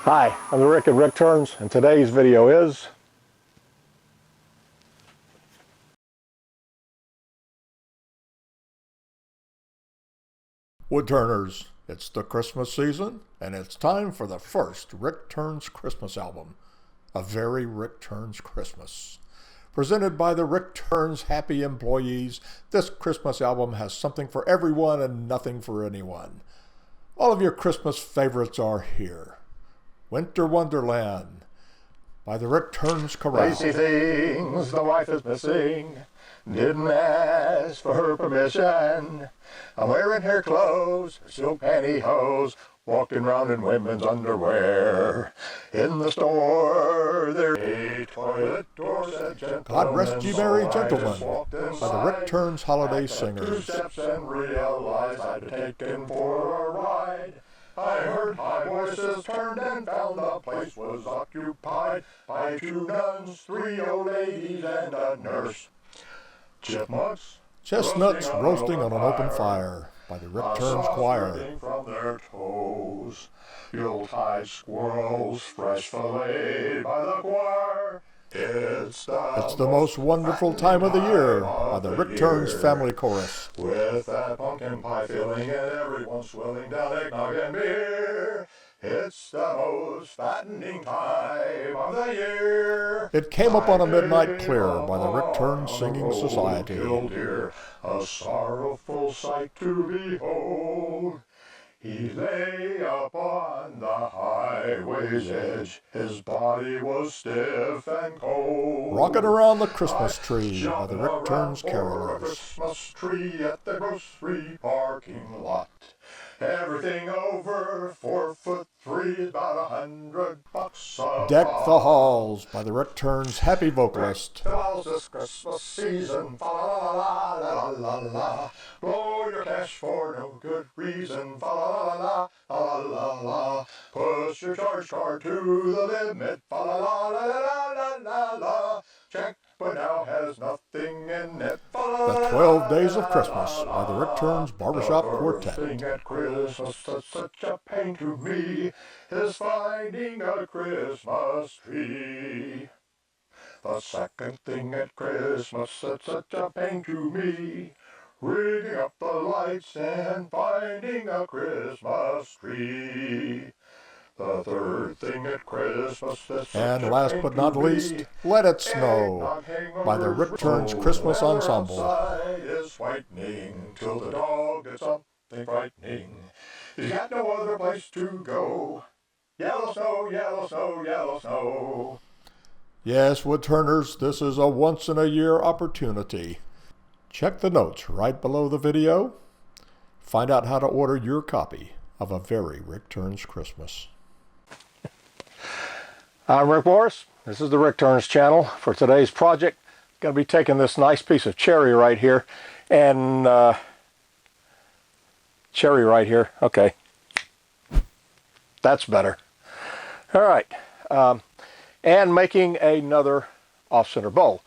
Hi, I'm Rick at RickTurns, and today's video is Woodturners, it's the Christmas season, and it's time for the first RickTurns Christmas album, A Very RickTurns Christmas. Presented by the RickTurns happy employees, this Christmas album has something for everyone and nothing for anyone. All of your Christmas favorites are here. Winter Wonderland by the RickTurns Chorale. Lazy things the wife is missing, didn't ask for her permission. I'm wearing her clothes, her silk pantyhose, walking around in women's underwear. In the store there's a toilet door, said gentlemen. God Rest Ye Merry Gentlemen by by the RickTurns Holiday Singers. 2 steps and realized I'd taken for a ride. I heard high voices turned and found the place was occupied by 2 nuns, 3 old ladies, and a nurse. Chestnuts roasting on an open fire by the RickTurns Choir. From their toes, Yuletide squirrels fresh filleted by the choir. It's the most wonderful time of the year by the RickTurns Family Chorus. With that pumpkin pie filling and everyone swilling down eggnog and beer. It's the most fattening time of the year. It came up on a midnight clear by the RickTurns Singing Society. A sorrowful sight to behold. He lay upon the highway's edge. His body was stiff and cold. Rockin' Around the Christmas Tree by the RickTurns Carolers. Christmas tree at the grocery parking lot. Everything over 4'3" is about $100 a Deck the Halls by the RickTurns Happy Vocalist. This Christmas season, fa la la la la la la. Blow your cash for no good reason, fa la la la la la la. Push your charge card to the limit, fa la la la la la la la. Check but now has nothing in it. The 12 Days of Christmas by the RickTurns Barbershop Quartet. The thing at Christmas that's such a pain to me is finding a Christmas tree. The second thing at Christmas that's such a pain to me, rigging up the lights and finding a Christmas tree. The third thing at Christmas that's And last but not least, Let It Snow by the RickTurns Christmas Ensemble. Is whitening till the dog gets something frightening. He's got no other place to go. Yellow snow, yellow snow, yellow snow. Yes, Woodturners, this is a once-in-a-year opportunity. Check the notes right below the video. Find out how to order your copy of A Very RickTurns Christmas. I'm Rick Morris. This is the RickTurns channel. For today's project, I'm going to be taking this nice piece of cherry right here and okay, that's better. All right, and making another off-center bowl.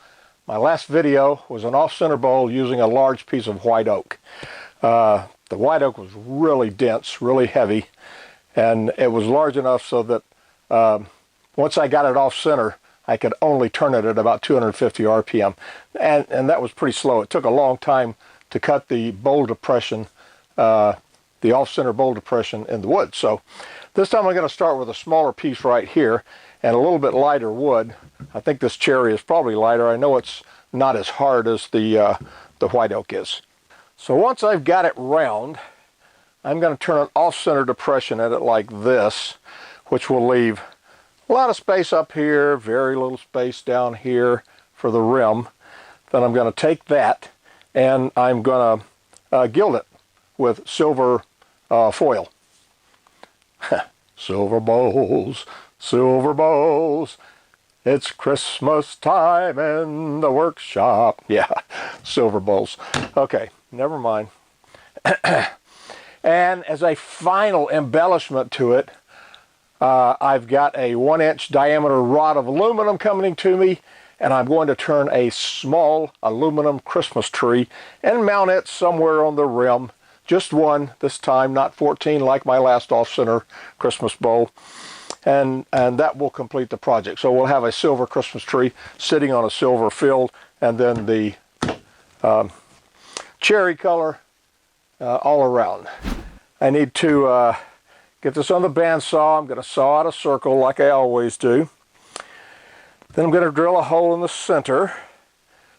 My last video was an off-center bowl using a large piece of white oak. The white oak was really dense, really heavy, and it was large enough so that once I got it off center, I could only turn it at about 250 RPM. And that was pretty slow. It took a long time to cut the bowl depression, the off-center bowl depression in the wood. So this time I'm going to start with a smaller piece right here and a little bit lighter wood. I think this cherry is probably lighter. I know it's not as hard as the white oak is. So once I've got it round, I'm going to turn an off-center depression at it like this, which will leave a lot of space up here, very little space down here for the rim. Then I'm going to take that and I'm going to gild it with silver foil. Silver bowls, silver bowls. It's Christmas time in the workshop. Yeah, silver bowls. Okay, never mind. And as a final embellishment to it, I've got a 1-inch diameter rod of aluminum coming to me, and I'm going to turn a small aluminum Christmas tree and mount it somewhere on the rim. Just one this time, not 14 like my last off-center Christmas bowl. and that will complete the project. So we'll have a silver Christmas tree sitting on a silver field, and then the cherry color all around. I need to get this on the bandsaw. I'm going to saw out a circle like I always do. Then I'm going to drill a hole in the center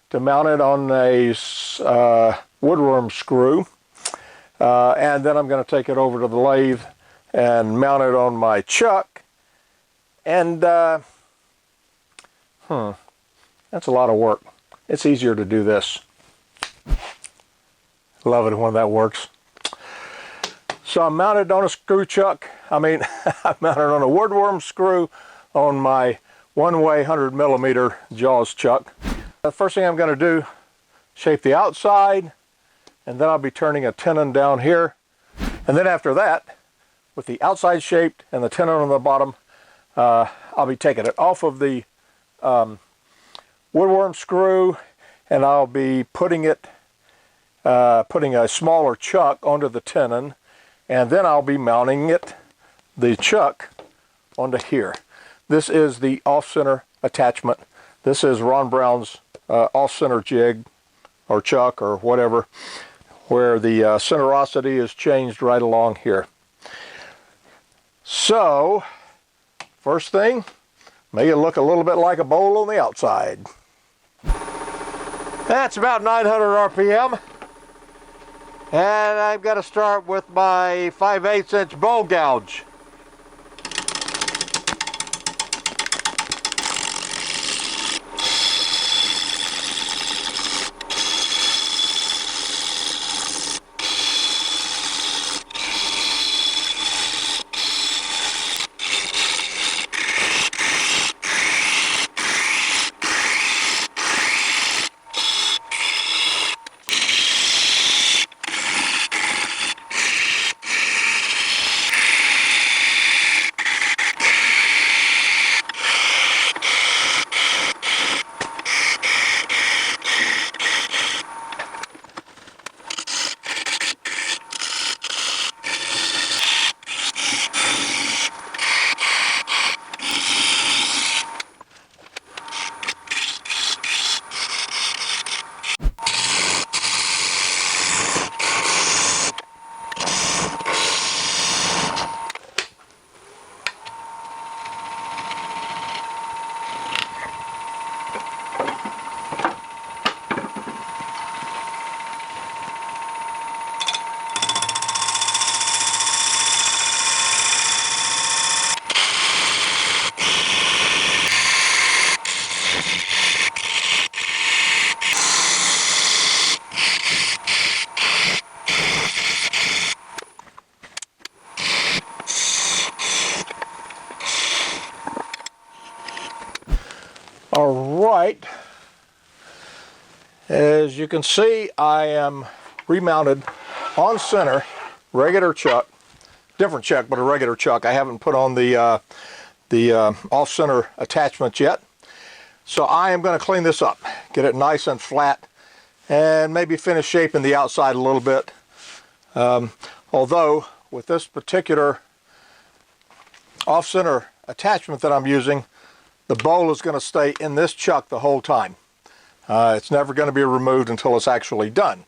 to mount it on a woodworm screw. And then I'm going to take it over to the lathe and mount it on my chuck. And that's a lot of work. It's easier to do this. Love it when that works. So I'm mounted on a screw chuck. I'm mounted on a woodworm screw on my one-way 100mm Jaws chuck. The first thing I'm going to do, shape the outside, and then I'll be turning a tenon down here. And then after that, with the outside shaped and the tenon on the bottom, I'll be taking it off of the woodworm screw, and I'll be putting a smaller chuck onto the tenon, and then I'll be mounting the chuck onto here. This is the off-center attachment. This is Ron Brown's off-center jig or chuck or whatever, where the centerosity is changed right along here. So, first thing, make it look a little bit like a bowl on the outside. That's about 900 RPM. And I've got to start with my 5/8 inch bowl gouge. Alright, as you can see, I am remounted on center, regular chuck, different chuck, but a regular chuck. I haven't put on the off-center attachment yet. So I am going to clean this up, get it nice and flat, and maybe finish shaping the outside a little bit. Although, with this particular off-center attachment that I'm using, the bowl is going to stay in this chuck the whole time. It's never going to be removed until it's actually done.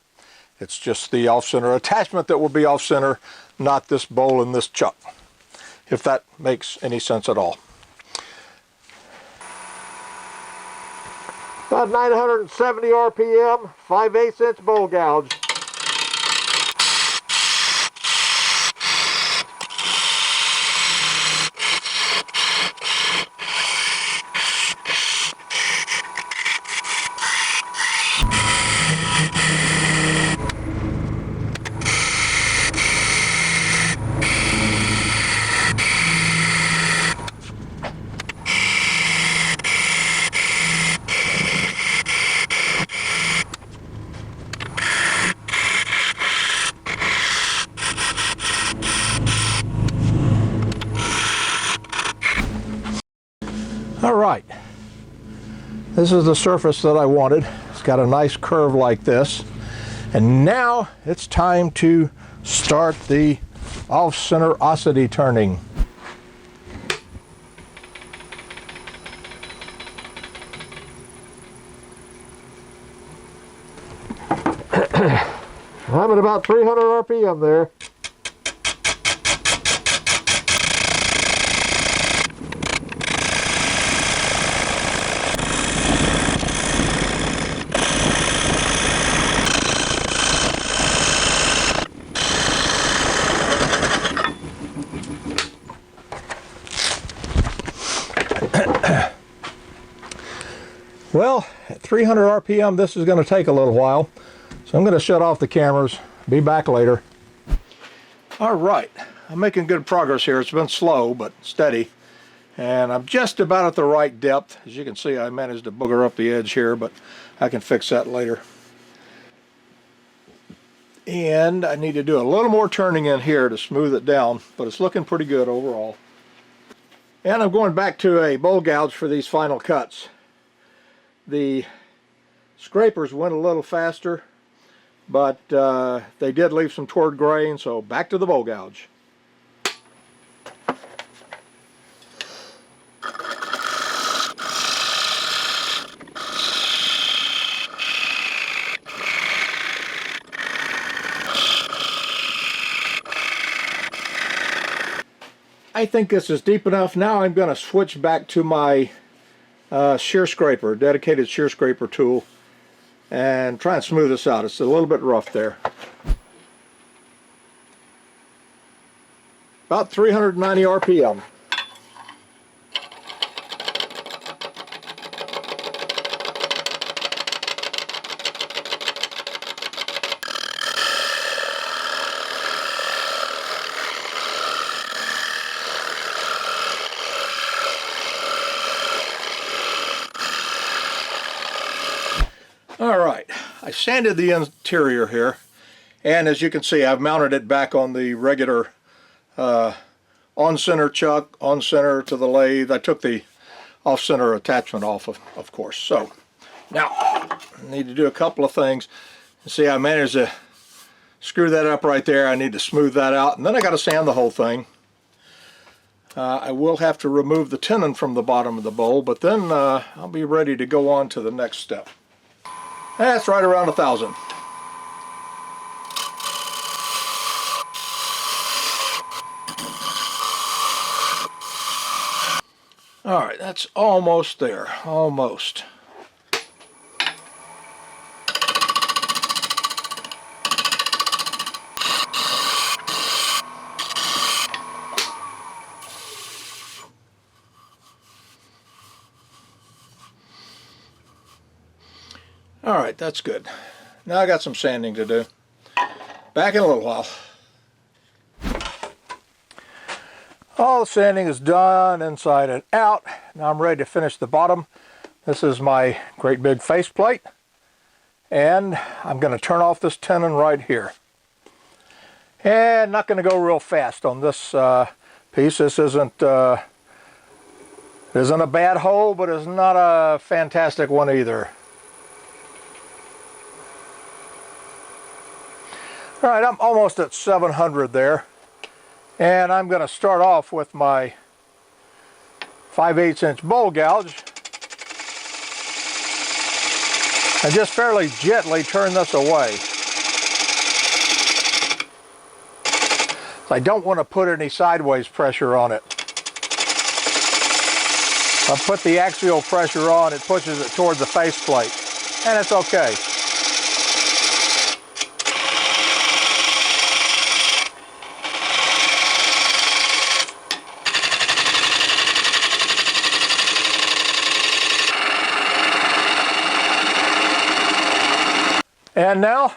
It's just the off-center attachment that will be off-center, not this bowl in this chuck, if that makes any sense at all. About 970 RPM, 5/8 inch bowl gouge. Alright, this is the surface that I wanted. It's got a nice curve like this. And now it's time to start the off-centerosity turning. I'm at about 300 RPM there. Well, at 300 RPM, this is going to take a little while. So I'm going to shut off the cameras. Be back later. All right, I'm making good progress here. It's been slow, but steady. And I'm just about at the right depth. As you can see, I managed to booger up the edge here, but I can fix that later. And I need to do a little more turning in here to smooth it down, but it's looking pretty good overall. And I'm going back to a bowl gouge for these final cuts. The scrapers went a little faster, but they did leave some toward grain, so back to the bowl gouge. I think this is deep enough. Now I'm going to switch back to my shear scraper, dedicated shear scraper tool, and try and smooth this out. It's a little bit rough there. About 390 RPM. Alright, I sanded the interior here, and as you can see, I've mounted it back on the regular on-center chuck, on-center to the lathe. I took the off-center attachment off, of course. So, now, I need to do a couple of things. See, I managed to screw that up right there. I need to smooth that out, and then I got to sand the whole thing. I will have to remove the tenon from the bottom of the bowl, but then I'll be ready to go on to the next step. That's right around 1,000. All right, that's almost there, almost. All right, that's good. Now I got some sanding to do. Back in a little while. All the sanding is done inside and out. Now I'm ready to finish the bottom. This is my great big faceplate. And I'm going to turn off this tenon right here. And not going to go real fast on this piece. This isn't a bad hole, but it's not a fantastic one either. All right, I'm almost at 700 there, and I'm going to start off with my 5/8 inch bowl gouge and just fairly gently turn this away. I don't want to put any sideways pressure on it. If I put the axial pressure on, it pushes it towards the faceplate, and it's okay. And now,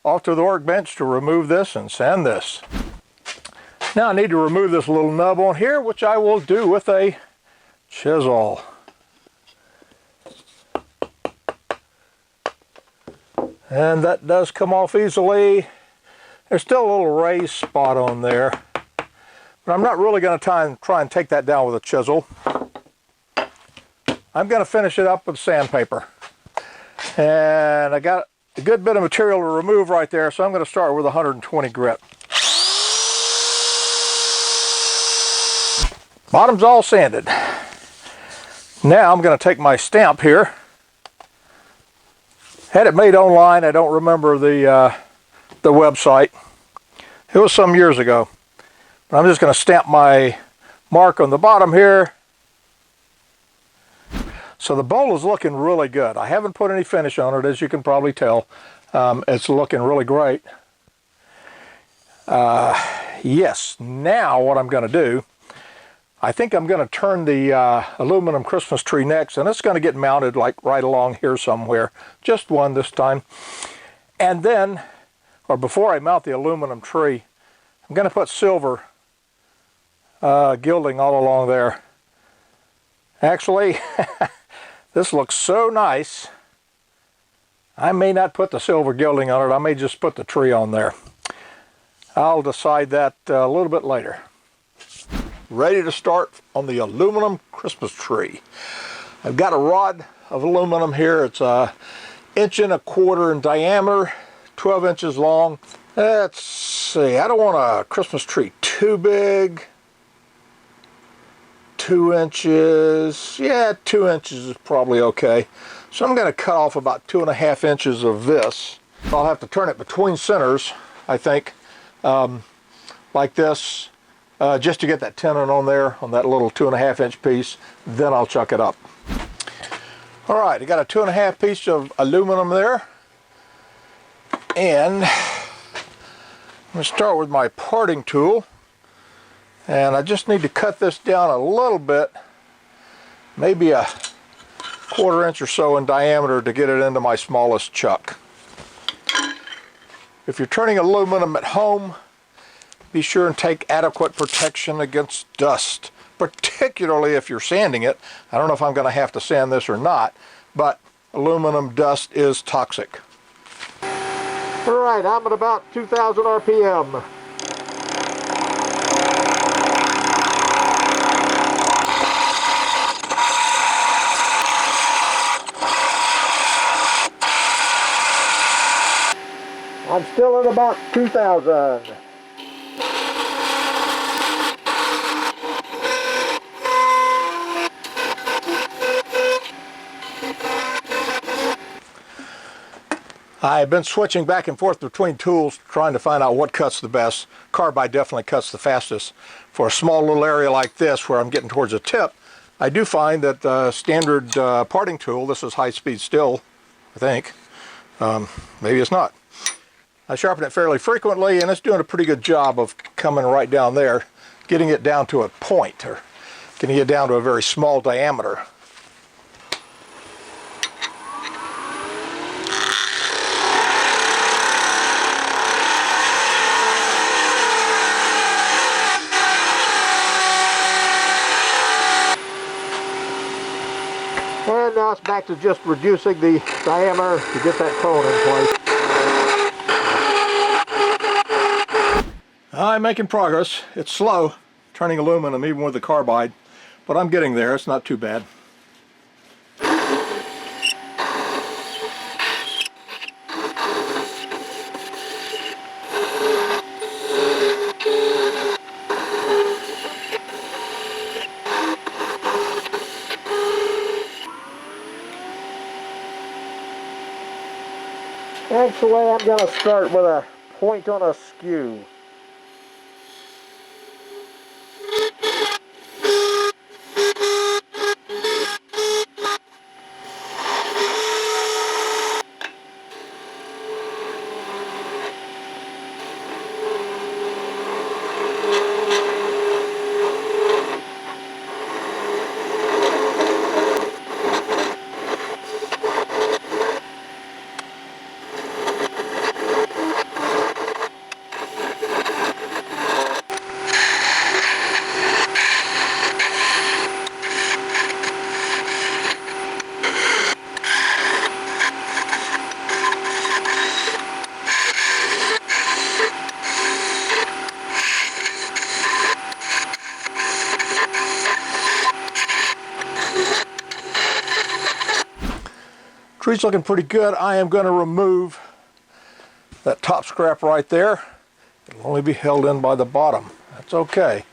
off to the workbench to remove this and sand this. Now I need to remove this little nub on here, which I will do with a chisel. And that does come off easily. There's still a little raised spot on there, but I'm not really going to try and take that down with a chisel. I'm going to finish it up with sandpaper. And I got a good bit of material to remove right there, so I'm going to start with 120 grit. Bottom's all sanded. Now I'm going to take my stamp here. Had it made online. I don't remember the the website. It was some years ago. But I'm just going to stamp my mark on the bottom here. So the bowl is looking really good. I haven't put any finish on it, as you can probably tell. It's looking really great. Yes, now what I'm going to do, I think I'm going to turn the aluminum Christmas tree next, and it's going to get mounted like right along here somewhere. Just one this time. And then, or before I mount the aluminum tree, I'm going to put silver gilding all along there. Actually, this looks so nice, I may not put the silver gilding on it. I may just put the tree on there. I'll decide that a little bit later. Ready to start on the aluminum Christmas tree. I've got a rod of aluminum here. It's 1.25 inches in diameter, 12 inches long. Let's see, I don't want a Christmas tree too big. 2 inches, yeah, 2 inches is probably okay. So I'm going to cut off about 2.5 inches of this. I'll have to turn it between centers, I think, like this, just to get that tenon on there, on that little 2.5 inch piece. Then I'll chuck it up. All right, I got a 2.5 piece of aluminum there. And I'm going to start with my parting tool. And I just need to cut this down a little bit, maybe a 1/4 inch or so in diameter to get it into my smallest chuck. If you're turning aluminum at home, be sure and take adequate protection against dust, particularly if you're sanding it. I don't know if I'm going to have to sand this or not, but aluminum dust is toxic. All right, I'm at about 2,000 RPM. I'm still at about 2,000. I've been switching back and forth between tools, trying to find out what cuts the best. Carbide definitely cuts the fastest. For a small little area like this, where I'm getting towards a tip, I do find that the standard parting tool, this is high speed still, I think. Maybe it's not. I sharpen it fairly frequently, and it's doing a pretty good job of coming right down there, getting it down to a point, or getting it down to a very small diameter. And now it's back to just reducing the diameter to get that cone in place. I'm making progress. It's slow, turning aluminum even with the carbide, but I'm getting there. It's not too bad. Actually, I'm going to start with a point on a skew. Tree's looking pretty good. I am going to remove that top scrap right there. It'll only be held in by the bottom. That's okay.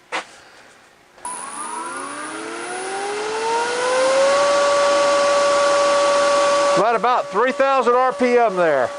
Right about 3,000 RPM there.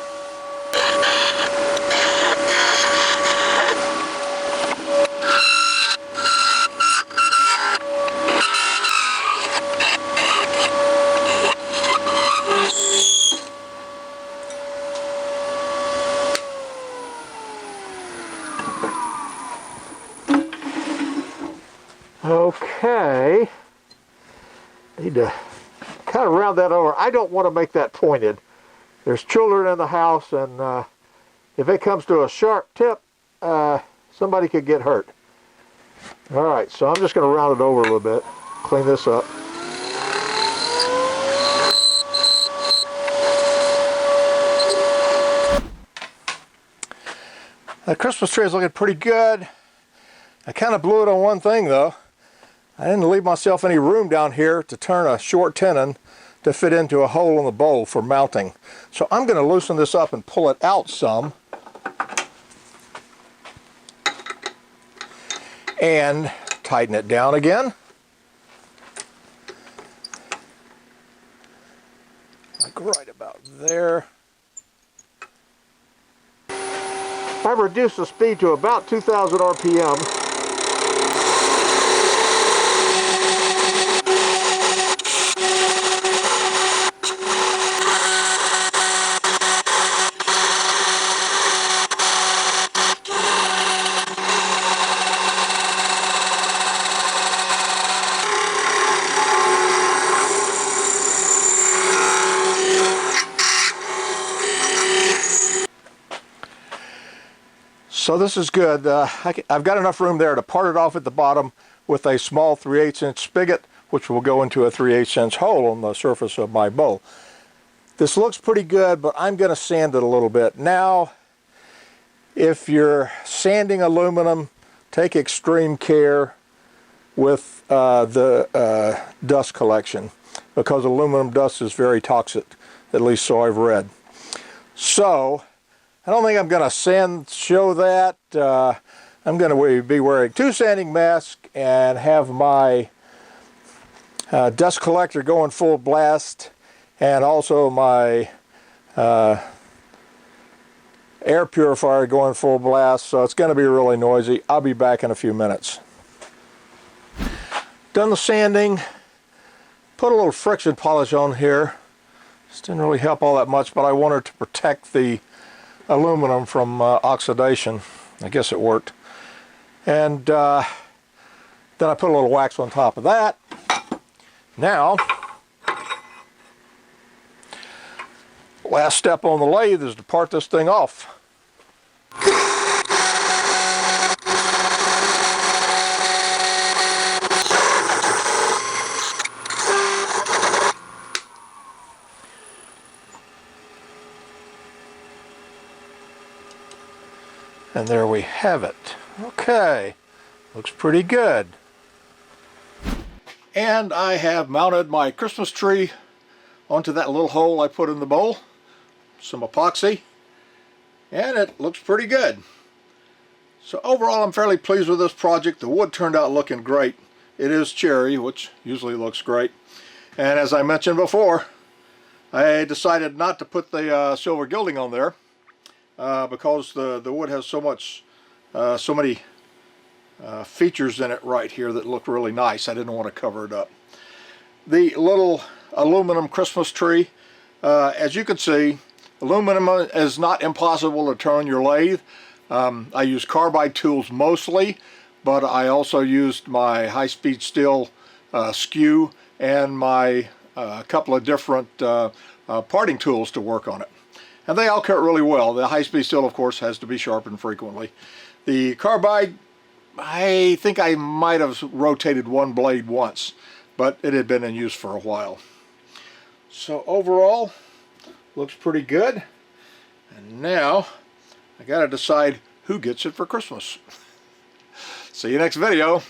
Okay. Need to kind of round that over. I don't want to make that pointed. There's children in the house, and if it comes to a sharp tip, somebody could get hurt. All right, so I'm just going to round it over a little bit, clean this up. The Christmas tree is looking pretty good. I kind of blew it on one thing though. I didn't leave myself any room down here to turn a short tenon to fit into a hole in the bowl for mounting. So I'm going to loosen this up and pull it out some. And tighten it down again. Like right about there. I've reduced the speed to about 2,000 RPM. So this is good. I've got enough room there to part it off at the bottom with a small 3/8 inch spigot, which will go into a 3/8 inch hole on the surface of my bowl. This looks pretty good, but I'm going to sand it a little bit. Now, if you're sanding aluminum, take extreme care with the dust collection, because aluminum dust is very toxic, at least so I've read. So I don't think I'm going to show that. I'm going to be wearing 2 sanding masks and have my dust collector going full blast, and also my air purifier going full blast, so it's going to be really noisy. I'll be back in a few minutes. Done the sanding, put a little friction polish on here. This didn't really help all that much, but I wanted to protect the aluminum from oxidation. I guess it worked. And then I put a little wax on top of that. Now, last step on the lathe is to part this thing off. And there we have it. Okay, looks pretty good. And I have mounted my Christmas tree onto that little hole I put in the bowl. Some epoxy. And it looks pretty good. So overall, I'm fairly pleased with this project. The wood turned out looking great. It is cherry, which usually looks great. And as I mentioned before, I decided not to put the silver gilding on there. Because the wood has so many features in it right here that look really nice. I didn't want to cover it up. The little aluminum Christmas tree, as you can see, aluminum is not impossible to turn on your lathe. I use carbide tools mostly, but I also used my high-speed steel skew and my couple of different parting tools to work on it. And they all cut really well. The high-speed steel, of course, has to be sharpened frequently. The carbide, I think I might have rotated one blade once, but it had been in use for a while. So overall, looks pretty good. And now, I gotta decide who gets it for Christmas. See you next video.